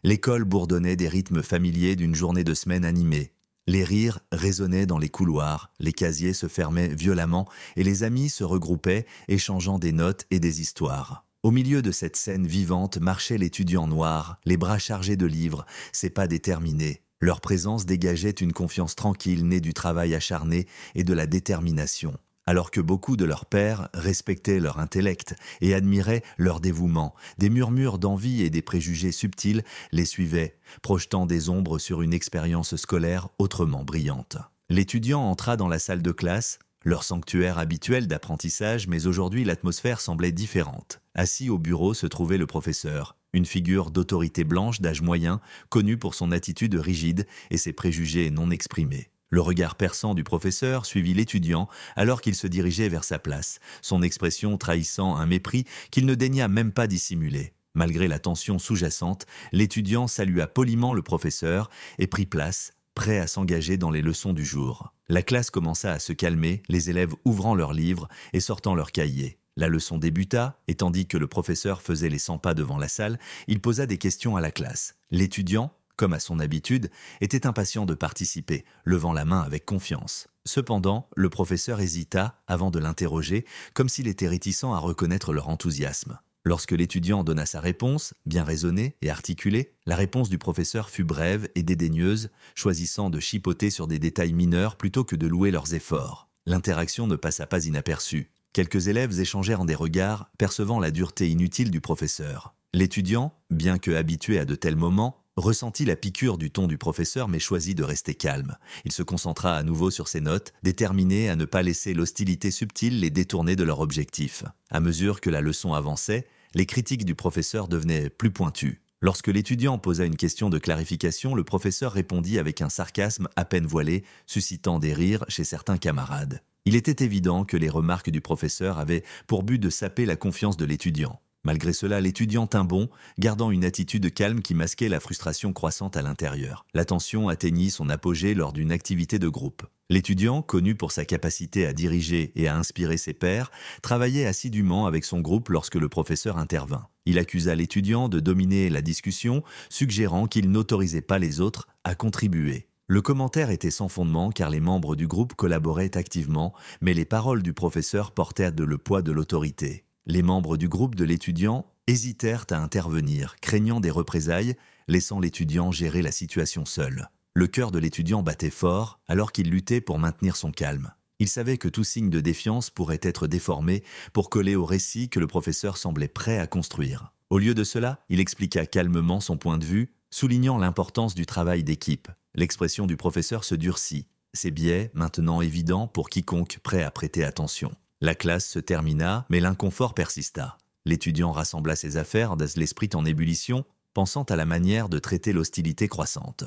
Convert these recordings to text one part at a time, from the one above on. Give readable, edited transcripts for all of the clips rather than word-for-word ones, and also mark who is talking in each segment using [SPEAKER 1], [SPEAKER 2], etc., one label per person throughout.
[SPEAKER 1] L'école bourdonnait des rythmes familiers d'une journée de semaine animée. Les rires résonnaient dans les couloirs, les casiers se fermaient violemment et les amis se regroupaient, échangeant des notes et des histoires. Au milieu de cette scène vivante marchait l'étudiant noir, les bras chargés de livres, ses pas déterminés. Leur présence dégageait une confiance tranquille née du travail acharné et de la détermination. Alors que beaucoup de leurs pairs respectaient leur intellect et admiraient leur dévouement, des murmures d'envie et des préjugés subtils les suivaient, projetant des ombres sur une expérience scolaire autrement brillante. L'étudiant entra dans la salle de classe, leur sanctuaire habituel d'apprentissage, mais aujourd'hui l'atmosphère semblait différente. Assis au bureau se trouvait le professeur, une figure d'autorité blanche d'âge moyen, connue pour son attitude rigide et ses préjugés non exprimés. Le regard perçant du professeur suivit l'étudiant alors qu'il se dirigeait vers sa place, son expression trahissant un mépris qu'il ne daigna même pas dissimuler. Malgré la tension sous-jacente, l'étudiant salua poliment le professeur et prit place, prêt à s'engager dans les leçons du jour. La classe commença à se calmer, les élèves ouvrant leurs livres et sortant leurs cahiers. La leçon débuta, et tandis que le professeur faisait les 100 pas devant la salle, il posa des questions à la classe. L'étudiant, comme à son habitude, était impatient de participer, levant la main avec confiance. Cependant, le professeur hésita avant de l'interroger, comme s'il était réticent à reconnaître leur enthousiasme. Lorsque l'étudiant donna sa réponse, bien raisonnée et articulée, la réponse du professeur fut brève et dédaigneuse, choisissant de chipoter sur des détails mineurs plutôt que de louer leurs efforts. L'interaction ne passa pas inaperçue. Quelques élèves échangèrent des regards, percevant la dureté inutile du professeur. L'étudiant, bien que habitué à de tels moments, ressentit la piqûre du ton du professeur mais choisit de rester calme. Il se concentra à nouveau sur ses notes, déterminé à ne pas laisser l'hostilité subtile les détourner de leur objectif. À mesure que la leçon avançait, les critiques du professeur devenaient plus pointues. Lorsque l'étudiant posa une question de clarification, le professeur répondit avec un sarcasme à peine voilé, suscitant des rires chez certains camarades. Il était évident que les remarques du professeur avaient pour but de saper la confiance de l'étudiant. Malgré cela, l'étudiant tint bon, gardant une attitude calme qui masquait la frustration croissante à l'intérieur. La tension atteignit son apogée lors d'une activité de groupe. L'étudiant, connu pour sa capacité à diriger et à inspirer ses pairs, travaillait assidûment avec son groupe lorsque le professeur intervint. Il accusa l'étudiant de dominer la discussion, suggérant qu'il n'autorisait pas les autres à contribuer. Le commentaire était sans fondement car les membres du groupe collaboraient activement, mais les paroles du professeur portaient le poids de l'autorité. Les membres du groupe de l'étudiant hésitèrent à intervenir, craignant des représailles, laissant l'étudiant gérer la situation seul. Le cœur de l'étudiant battait fort alors qu'il luttait pour maintenir son calme. Il savait que tout signe de défiance pourrait être déformé pour coller au récit que le professeur semblait prêt à construire. Au lieu de cela, il expliqua calmement son point de vue, soulignant l'importance du travail d'équipe. L'expression du professeur se durcit, ses biais maintenant évidents pour quiconque prêt à prêter attention. La classe se termina, mais l'inconfort persista. L'étudiant rassembla ses affaires, l'esprit en ébullition, pensant à la manière de traiter l'hostilité croissante.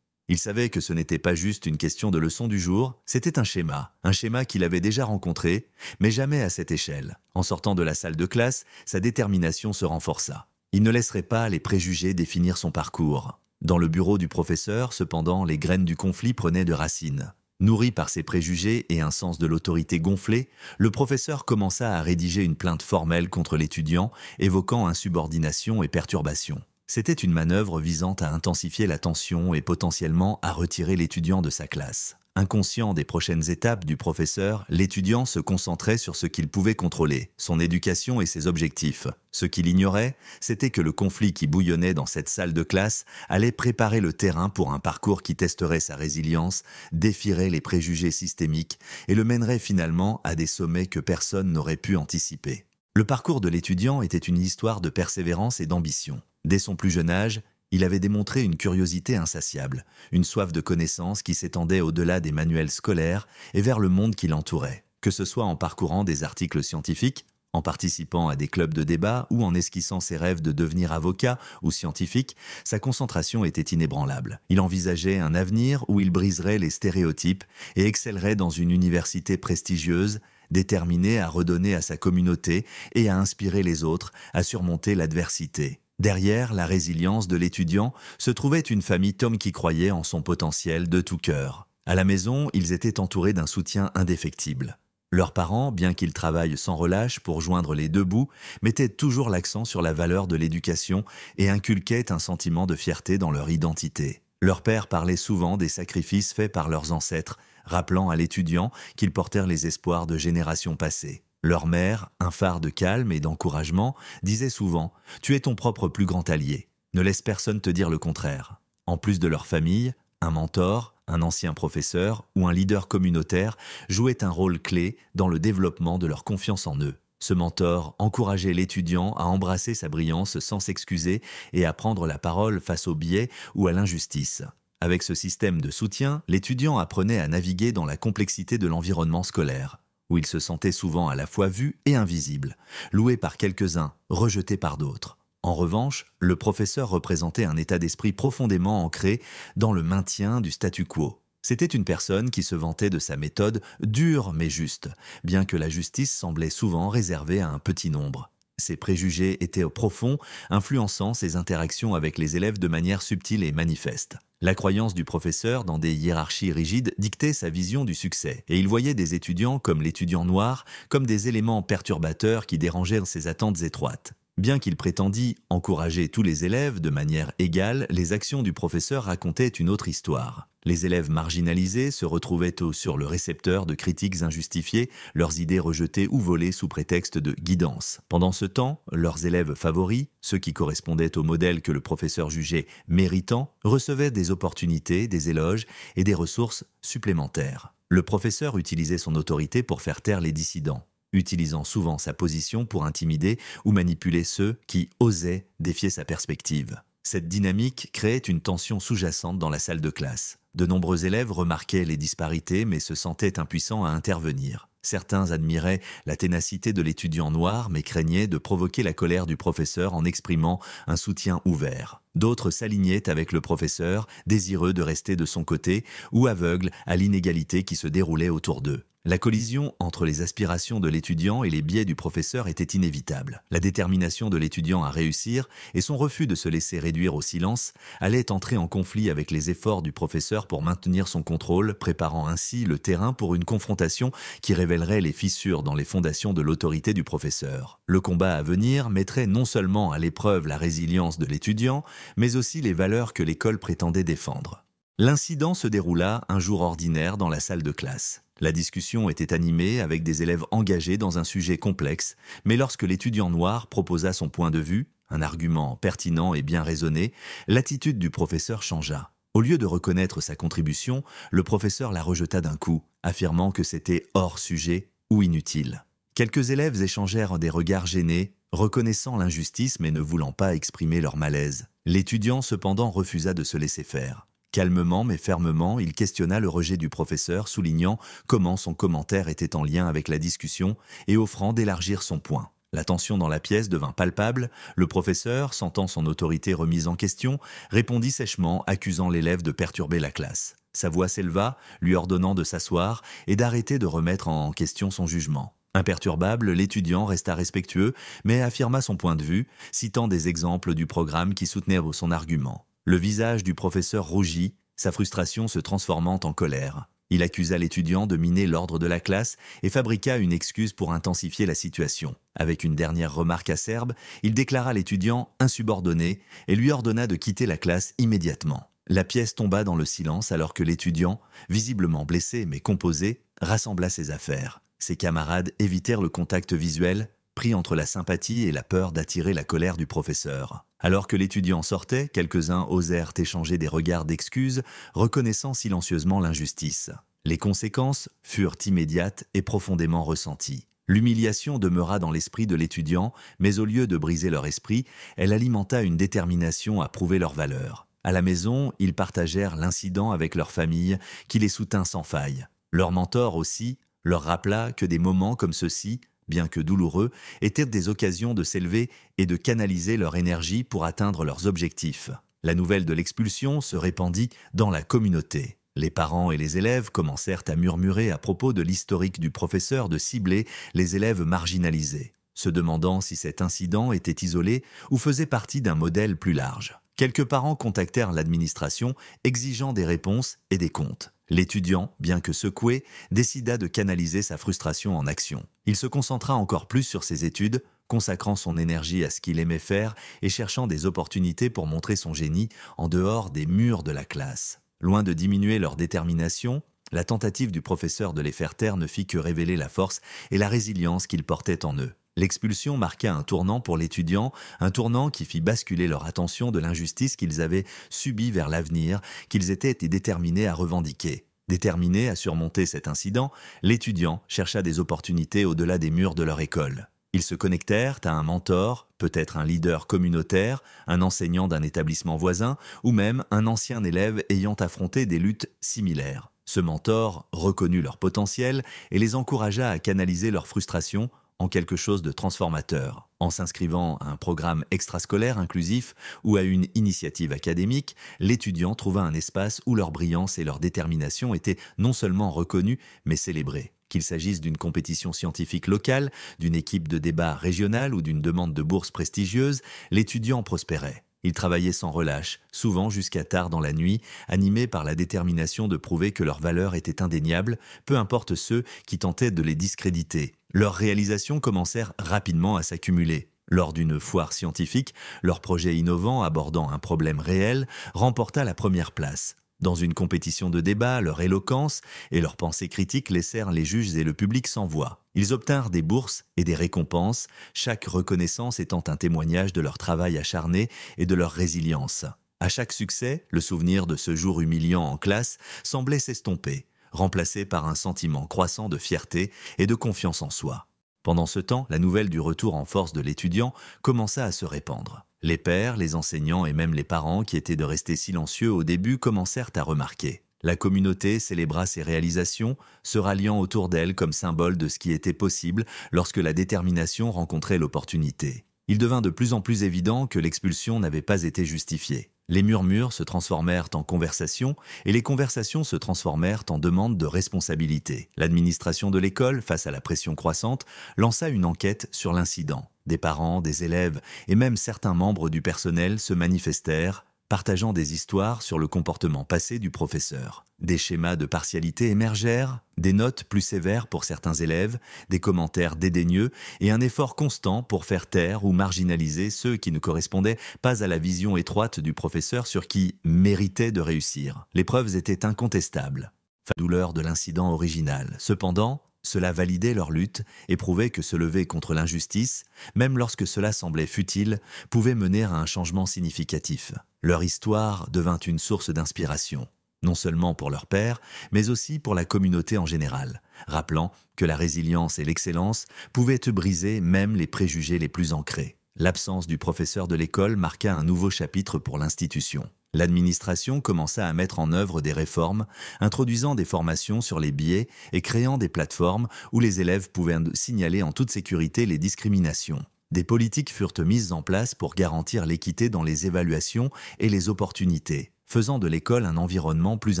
[SPEAKER 1] Il savait que ce n'était pas juste une question de leçon du jour, c'était un schéma qu'il avait déjà rencontré, mais jamais à cette échelle. En sortant de la salle de classe, sa détermination se renforça. Il ne laisserait pas les préjugés définir son parcours. Dans le bureau du professeur, cependant, les graines du conflit prenaient de racines. Nourri par ses préjugés et un sens de l'autorité gonflé, le professeur commença à rédiger une plainte formelle contre l'étudiant, évoquant insubordination et perturbation. C'était une manœuvre visant à intensifier la tension et potentiellement à retirer l'étudiant de sa classe. Inconscient des prochaines étapes du professeur, l'étudiant se concentrait sur ce qu'il pouvait contrôler, son éducation et ses objectifs. Ce qu'il ignorait, c'était que le conflit qui bouillonnait dans cette salle de classe allait préparer le terrain pour un parcours qui testerait sa résilience, défierait les préjugés systémiques et le mènerait finalement à des sommets que personne n'aurait pu anticiper. Le parcours de l'étudiant était une histoire de persévérance et d'ambition. Dès son plus jeune âge, il avait démontré une curiosité insatiable, une soif de connaissance qui s'étendait au-delà des manuels scolaires et vers le monde qui l'entourait. Que ce soit en parcourant des articles scientifiques, en participant à des clubs de débat ou en esquissant ses rêves de devenir avocat ou scientifique, sa concentration était inébranlable. Il envisageait un avenir où il briserait les stéréotypes et excellerait dans une université prestigieuse, déterminé à redonner à sa communauté et à inspirer les autres à surmonter l'adversité. Derrière la résilience de l'étudiant se trouvait une famille Tom qui croyait en son potentiel de tout cœur. À la maison, ils étaient entourés d'un soutien indéfectible. Leurs parents, bien qu'ils travaillent sans relâche pour joindre les deux bouts, mettaient toujours l'accent sur la valeur de l'éducation et inculquaient un sentiment de fierté dans leur identité. Leur père parlait souvent des sacrifices faits par leurs ancêtres, rappelant à l'étudiant qu'ils portèrent les espoirs de générations passées. Leur mère, un phare de calme et d'encouragement, disait souvent « Tu es ton propre plus grand allié. Ne laisse personne te dire le contraire. » En plus de leur famille, un mentor, un ancien professeur ou un leader communautaire jouaient un rôle clé dans le développement de leur confiance en eux. Ce mentor encourageait l'étudiant à embrasser sa brillance sans s'excuser et à prendre la parole face au biais ou à l'injustice. Avec ce système de soutien, l'étudiant apprenait à naviguer dans la complexité de l'environnement scolaire, où il se sentait souvent à la fois vu et invisible, loué par quelques-uns, rejeté par d'autres. En revanche, le professeur représentait un état d'esprit profondément ancré dans le maintien du statu quo. C'était une personne qui se vantait de sa méthode dure mais juste, bien que la justice semblait souvent réservée à un petit nombre. Ses préjugés étaient profonds, influençant ses interactions avec les élèves de manière subtile et manifeste. La croyance du professeur dans des hiérarchies rigides dictait sa vision du succès, et il voyait des étudiants comme l'étudiant noir comme des éléments perturbateurs qui dérangeaient ses attentes étroites. Bien qu'il prétendît encourager tous les élèves de manière égale, les actions du professeur racontaient une autre histoire. Les élèves marginalisés se retrouvaient sur le récepteur de critiques injustifiées, leurs idées rejetées ou volées sous prétexte de guidance. Pendant ce temps, leurs élèves favoris, ceux qui correspondaient au modèle que le professeur jugeait méritant, recevaient des opportunités, des éloges et des ressources supplémentaires. Le professeur utilisait son autorité pour faire taire les dissidents, utilisant souvent sa position pour intimider ou manipuler ceux qui osaient défier sa perspective. Cette dynamique créait une tension sous-jacente dans la salle de classe. De nombreux élèves remarquaient les disparités mais se sentaient impuissants à intervenir. Certains admiraient la ténacité de l'étudiant noir mais craignaient de provoquer la colère du professeur en exprimant un soutien ouvert. D'autres s'alignaient avec le professeur, désireux de rester de son côté ou aveugles à l'inégalité qui se déroulait autour d'eux. La collision entre les aspirations de l'étudiant et les biais du professeur était inévitable. La détermination de l'étudiant à réussir et son refus de se laisser réduire au silence allaient entrer en conflit avec les efforts du professeur pour maintenir son contrôle, préparant ainsi le terrain pour une confrontation qui révélerait les fissures dans les fondations de l'autorité du professeur. Le combat à venir mettrait non seulement à l'épreuve la résilience de l'étudiant, mais aussi les valeurs que l'école prétendait défendre. L'incident se déroula un jour ordinaire dans la salle de classe. La discussion était animée avec des élèves engagés dans un sujet complexe, mais lorsque l'étudiant noir proposa son point de vue, un argument pertinent et bien raisonné, l'attitude du professeur changea. Au lieu de reconnaître sa contribution, le professeur la rejeta d'un coup, affirmant que c'était hors sujet ou inutile. Quelques élèves échangèrent des regards gênés, reconnaissant l'injustice mais ne voulant pas exprimer leur malaise. L'étudiant cependant refusa de se laisser faire. Calmement mais fermement, il questionna le rejet du professeur, soulignant comment son commentaire était en lien avec la discussion et offrant d'élargir son point. La tension dans la pièce devint palpable. Le professeur, sentant son autorité remise en question, répondit sèchement, accusant l'élève de perturber la classe. Sa voix s'éleva, lui ordonnant de s'asseoir et d'arrêter de remettre en question son jugement. Imperturbable, l'étudiant resta respectueux, mais affirma son point de vue, citant des exemples du programme qui soutenaient son argument. Le visage du professeur rougit, sa frustration se transformant en colère. Il accusa l'étudiant de miner l'ordre de la classe et fabriqua une excuse pour intensifier la situation. Avec une dernière remarque acerbe, il déclara l'étudiant insubordonné et lui ordonna de quitter la classe immédiatement. La pièce tomba dans le silence alors que l'étudiant, visiblement blessé mais composé, rassembla ses affaires. Ses camarades évitèrent le contact visuel, pris entre la sympathie et la peur d'attirer la colère du professeur. Alors que l'étudiant sortait, quelques-uns osèrent échanger des regards d'excuses, reconnaissant silencieusement l'injustice. Les conséquences furent immédiates et profondément ressenties. L'humiliation demeura dans l'esprit de l'étudiant, mais au lieu de briser leur esprit, elle alimenta une détermination à prouver leur valeur. À la maison, ils partagèrent l'incident avec leur famille, qui les soutint sans faille. Leur mentor aussi leur rappela que des moments comme ceux-ci, bien que douloureux, étaient des occasions de s'élever et de canaliser leur énergie pour atteindre leurs objectifs. La nouvelle de l'expulsion se répandit dans la communauté. Les parents et les élèves commencèrent à murmurer à propos de l'historique du professeur de cibler les élèves marginalisés, se demandant si cet incident était isolé ou faisait partie d'un modèle plus large. Quelques parents contactèrent l'administration, exigeant des réponses et des comptes. L'étudiant, bien que secoué, décida de canaliser sa frustration en action. Il se concentra encore plus sur ses études, consacrant son énergie à ce qu'il aimait faire et cherchant des opportunités pour montrer son génie en dehors des murs de la classe. Loin de diminuer leur détermination, la tentative du professeur de les faire taire ne fit que révéler la force et la résilience qu'ils portaient en eux. L'expulsion marqua un tournant pour l'étudiant, un tournant qui fit basculer leur attention de l'injustice qu'ils avaient subie vers l'avenir, qu'ils étaient déterminés à revendiquer. Déterminé à surmonter cet incident, l'étudiant chercha des opportunités au-delà des murs de leur école. Ils se connectèrent à un mentor, peut-être un leader communautaire, un enseignant d'un établissement voisin, ou même un ancien élève ayant affronté des luttes similaires. Ce mentor reconnut leur potentiel et les encouragea à canaliser leur frustration en quelque chose de transformateur. En s'inscrivant à un programme extrascolaire inclusif ou à une initiative académique, l'étudiant trouva un espace où leur brillance et leur détermination étaient non seulement reconnues, mais célébrées. Qu'il s'agisse d'une compétition scientifique locale, d'une équipe de débat régionale ou d'une demande de bourse prestigieuse, l'étudiant prospérait. Il travaillait sans relâche, souvent jusqu'à tard dans la nuit, animés par la détermination de prouver que leur valeur était indéniable, peu importe ceux qui tentaient de les discréditer. Leurs réalisations commencèrent rapidement à s'accumuler. Lors d'une foire scientifique, leur projet innovant abordant un problème réel remporta la première place. Dans une compétition de débat, leur éloquence et leur pensée critique laissèrent les juges et le public sans voix. Ils obtinrent des bourses et des récompenses, chaque reconnaissance étant un témoignage de leur travail acharné et de leur résilience. À chaque succès, le souvenir de ce jour humiliant en classe semblait s'estomper, remplacé par un sentiment croissant de fierté et de confiance en soi. Pendant ce temps, la nouvelle du retour en force de l'étudiant commença à se répandre. Les pères, les enseignants et même les parents qui étaient de rester silencieux au début commencèrent à remarquer. La communauté célébra ses réalisations, se ralliant autour d'elle comme symbole de ce qui était possible lorsque la détermination rencontrait l'opportunité. Il devint de plus en plus évident que l'expulsion n'avait pas été justifiée. Les murmures se transformèrent en conversations et les conversations se transformèrent en demandes de responsabilité. L'administration de l'école, face à la pression croissante, lança une enquête sur l'incident. Des parents, des élèves et même certains membres du personnel se manifestèrent, partageant des histoires sur le comportement passé du professeur. Des schémas de partialité émergèrent, des notes plus sévères pour certains élèves, des commentaires dédaigneux et un effort constant pour faire taire ou marginaliser ceux qui ne correspondaient pas à la vision étroite du professeur sur qui méritait de réussir. Les preuves étaient incontestables. La douleur de l'incident original. Cependant, cela validait leur lutte et prouvait que se lever contre l'injustice, même lorsque cela semblait futile, pouvait mener à un changement significatif. Leur histoire devint une source d'inspiration, non seulement pour leur père, mais aussi pour la communauté en général, rappelant que la résilience et l'excellence pouvaient briser même les préjugés les plus ancrés. L'absence du professeur de l'école marqua un nouveau chapitre pour l'institution. L'administration commença à mettre en œuvre des réformes, introduisant des formations sur les biais et créant des plateformes où les élèves pouvaient signaler en toute sécurité les discriminations. Des politiques furent mises en place pour garantir l'équité dans les évaluations et les opportunités, faisant de l'école un environnement plus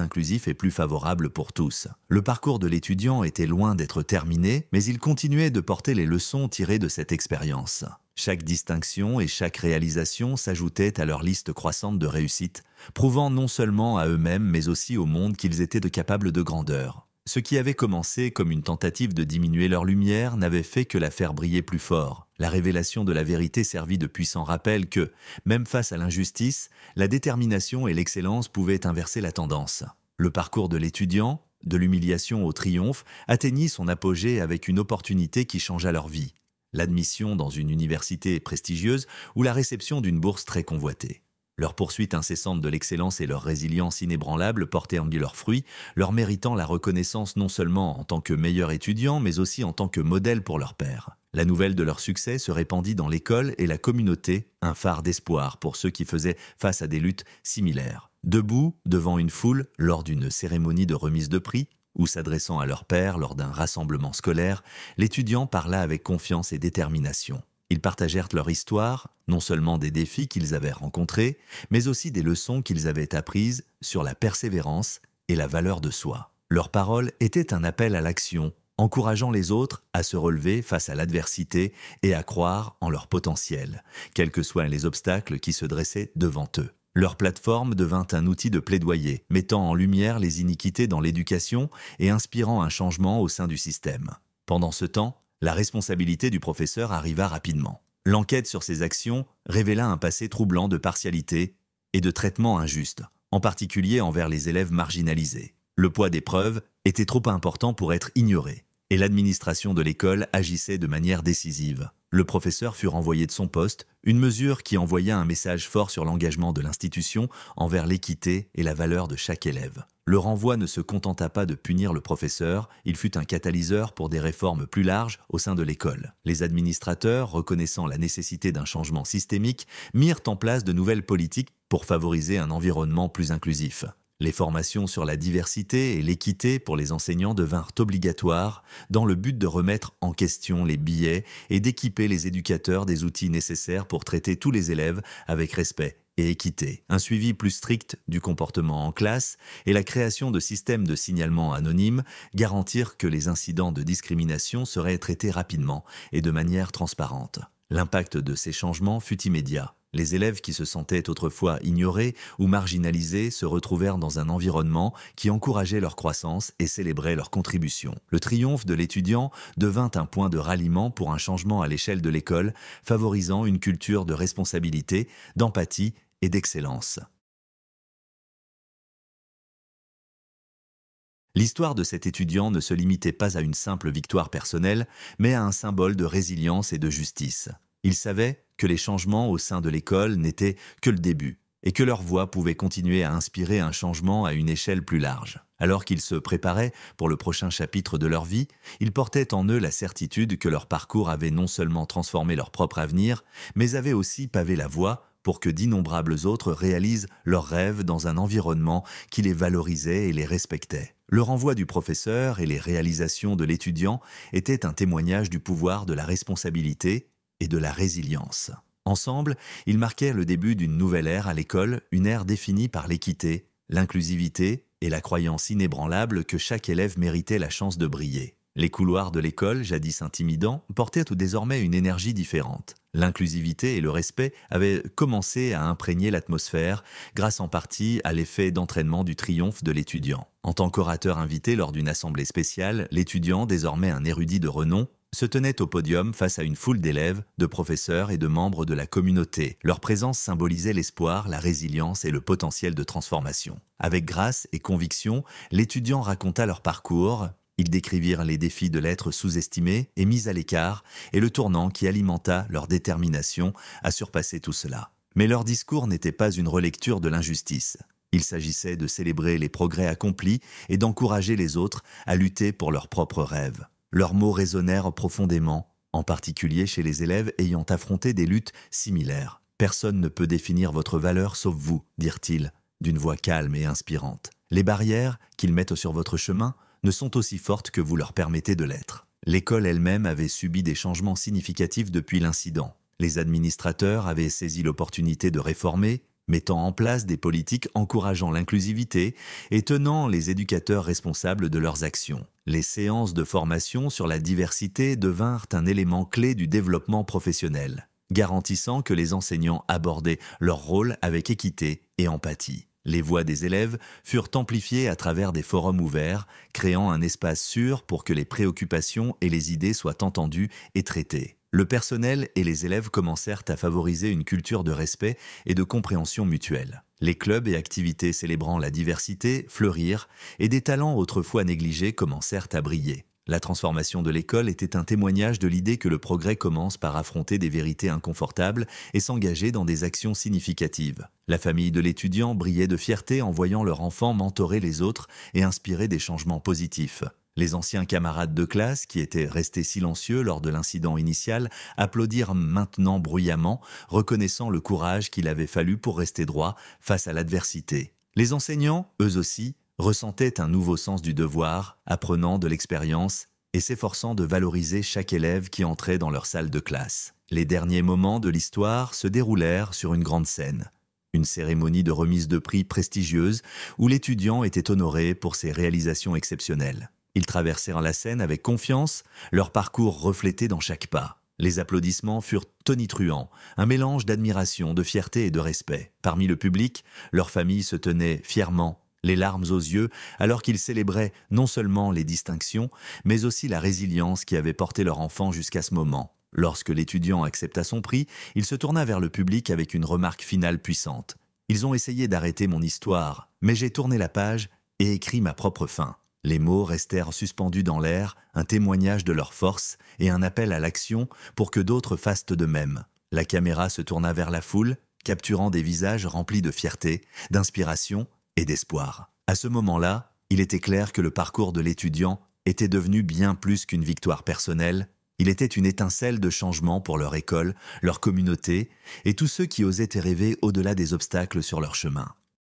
[SPEAKER 1] inclusif et plus favorable pour tous. Le parcours de l'étudiant était loin d'être terminé, mais il continuait de porter les leçons tirées de cette expérience. Chaque distinction et chaque réalisation s'ajoutaient à leur liste croissante de réussites, prouvant non seulement à eux-mêmes mais aussi au monde qu'ils étaient capables de grandeur. Ce qui avait commencé comme une tentative de diminuer leur lumière n'avait fait que la faire briller plus fort. La révélation de la vérité servit de puissant rappel que, même face à l'injustice, la détermination et l'excellence pouvaient inverser la tendance. Le parcours de l'étudiant, de l'humiliation au triomphe, atteignit son apogée avec une opportunité qui changea leur vie. L'admission dans une université prestigieuse ou la réception d'une bourse très convoitée. Leur poursuite incessante de l'excellence et leur résilience inébranlable portaient en leurs fruits, leur méritant la reconnaissance non seulement en tant que meilleurs étudiants, mais aussi en tant que modèle pour leurs pairs. La nouvelle de leur succès se répandit dans l'école et la communauté, un phare d'espoir pour ceux qui faisaient face à des luttes similaires. Debout, devant une foule, lors d'une cérémonie de remise de prix, ou s'adressant à leur père lors d'un rassemblement scolaire, l'étudiant parla avec confiance et détermination. Ils partagèrent leur histoire, non seulement des défis qu'ils avaient rencontrés, mais aussi des leçons qu'ils avaient apprises sur la persévérance et la valeur de soi. Leur parole était un appel à l'action, encourageant les autres à se relever face à l'adversité et à croire en leur potentiel, quels que soient les obstacles qui se dressaient devant eux. Leur plateforme devint un outil de plaidoyer, mettant en lumière les iniquités dans l'éducation et inspirant un changement au sein du système. Pendant ce temps, la responsabilité du professeur arriva rapidement. L'enquête sur ses actions révéla un passé troublant de partialité et de traitement injuste, en particulier envers les élèves marginalisés. Le poids des preuves était trop important pour être ignoré, et l'administration de l'école agissait de manière décisive. Le professeur fut renvoyé de son poste, une mesure qui envoya un message fort sur l'engagement de l'institution envers l'équité et la valeur de chaque élève. Le renvoi ne se contenta pas de punir le professeur, il fut un catalyseur pour des réformes plus larges au sein de l'école. Les administrateurs, reconnaissant la nécessité d'un changement systémique, mirent en place de nouvelles politiques pour favoriser un environnement plus inclusif. Les formations sur la diversité et l'équité pour les enseignants devinrent obligatoires dans le but de remettre en question les biais et d'équiper les éducateurs des outils nécessaires pour traiter tous les élèves avec respect et équité. Un suivi plus strict du comportement en classe et la création de systèmes de signalement anonymes garantirent que les incidents de discrimination seraient traités rapidement et de manière transparente. L'impact de ces changements fut immédiat. Les élèves qui se sentaient autrefois ignorés ou marginalisés se retrouvèrent dans un environnement qui encourageait leur croissance et célébrait leur contribution. Le triomphe de l'étudiant devint un point de ralliement pour un changement à l'échelle de l'école, favorisant une culture de responsabilité, d'empathie et d'excellence. L'histoire de cet étudiant ne se limitait pas à une simple victoire personnelle, mais à un symbole de résilience et de justice. Il savait que les changements au sein de l'école n'étaient que le début, et que leur voix pouvait continuer à inspirer un changement à une échelle plus large. Alors qu'ils se préparaient pour le prochain chapitre de leur vie, ils portaient en eux la certitude que leur parcours avait non seulement transformé leur propre avenir, mais avait aussi pavé la voie pour que d'innombrables autres réalisent leurs rêves dans un environnement qui les valorisait et les respectait. Le renvoi du professeur et les réalisations de l'étudiant étaient un témoignage du pouvoir de la responsabilité et de la résilience. Ensemble, ils marquèrent le début d'une nouvelle ère à l'école, une ère définie par l'équité, l'inclusivité et la croyance inébranlable que chaque élève méritait la chance de briller. Les couloirs de l'école, jadis intimidants, portaient désormais une énergie différente. L'inclusivité et le respect avaient commencé à imprégner l'atmosphère, grâce en partie à l'effet d'entraînement du triomphe de l'étudiant. En tant qu'orateur invité lors d'une assemblée spéciale, l'étudiant, désormais un érudit de renom, se tenait au podium face à une foule d'élèves, de professeurs et de membres de la communauté. Leur présence symbolisait l'espoir, la résilience et le potentiel de transformation. Avec grâce et conviction, l'étudiant raconta leur parcours. Ils décrivirent les défis de l'être sous-estimé et mis à l'écart et le tournant qui alimenta leur détermination à surpasser tout cela. Mais leur discours n'était pas une relecture de l'injustice. Il s'agissait de célébrer les progrès accomplis et d'encourager les autres à lutter pour leurs propres rêves. Leurs mots résonnèrent profondément, en particulier chez les élèves ayant affronté des luttes similaires. « Personne ne peut définir votre valeur sauf vous », dirent-ils, d'une voix calme et inspirante. « Les barrières qu'ils mettent sur votre chemin ne sont aussi fortes que vous leur permettez de l'être. » L'école elle-même avait subi des changements significatifs depuis l'incident. Les administrateurs avaient saisi l'opportunité de réformer, mettant en place des politiques encourageant l'inclusivité et tenant les éducateurs responsables de leurs actions. Les séances de formation sur la diversité devinrent un élément clé du développement professionnel, garantissant que les enseignants abordaient leur rôle avec équité et empathie. Les voix des élèves furent amplifiées à travers des forums ouverts, créant un espace sûr pour que les préoccupations et les idées soient entendues et traitées. Le personnel et les élèves commencèrent à favoriser une culture de respect et de compréhension mutuelle. Les clubs et activités célébrant la diversité fleurirent et des talents autrefois négligés commencèrent à briller. La transformation de l'école était un témoignage de l'idée que le progrès commence par affronter des vérités inconfortables et s'engager dans des actions significatives. La famille de l'étudiant brillait de fierté en voyant leur enfant mentorer les autres et inspirer des changements positifs. Les anciens camarades de classe, qui étaient restés silencieux lors de l'incident initial, applaudirent maintenant bruyamment, reconnaissant le courage qu'il avait fallu pour rester droit face à l'adversité. Les enseignants, eux aussi, ressentaient un nouveau sens du devoir, apprenant de l'expérience et s'efforçant de valoriser chaque élève qui entrait dans leur salle de classe. Les derniers moments de l'histoire se déroulèrent sur une grande scène. Une cérémonie de remise de prix prestigieuse où l'étudiant était honoré pour ses réalisations exceptionnelles. Ils traversèrent la scène avec confiance, leur parcours reflété dans chaque pas. Les applaudissements furent tonitruants, un mélange d'admiration, de fierté et de respect. Parmi le public, leur famille se tenait fièrement, les larmes aux yeux, alors qu'ils célébraient non seulement les distinctions, mais aussi la résilience qui avait porté leur enfant jusqu'à ce moment. Lorsque l'étudiant accepta son prix, il se tourna vers le public avec une remarque finale puissante. Ils ont essayé d'arrêter mon histoire, mais j'ai tourné la page et écrit ma propre fin. Les mots restèrent suspendus dans l'air, un témoignage de leur force et un appel à l'action pour que d'autres fassent de même. La caméra se tourna vers la foule, capturant des visages remplis de fierté, d'inspiration et d'espoir. À ce moment-là, il était clair que le parcours de l'étudiant était devenu bien plus qu'une victoire personnelle. Il était une étincelle de changement pour leur école, leur communauté et tous ceux qui osaient rêver au-delà des obstacles sur leur chemin.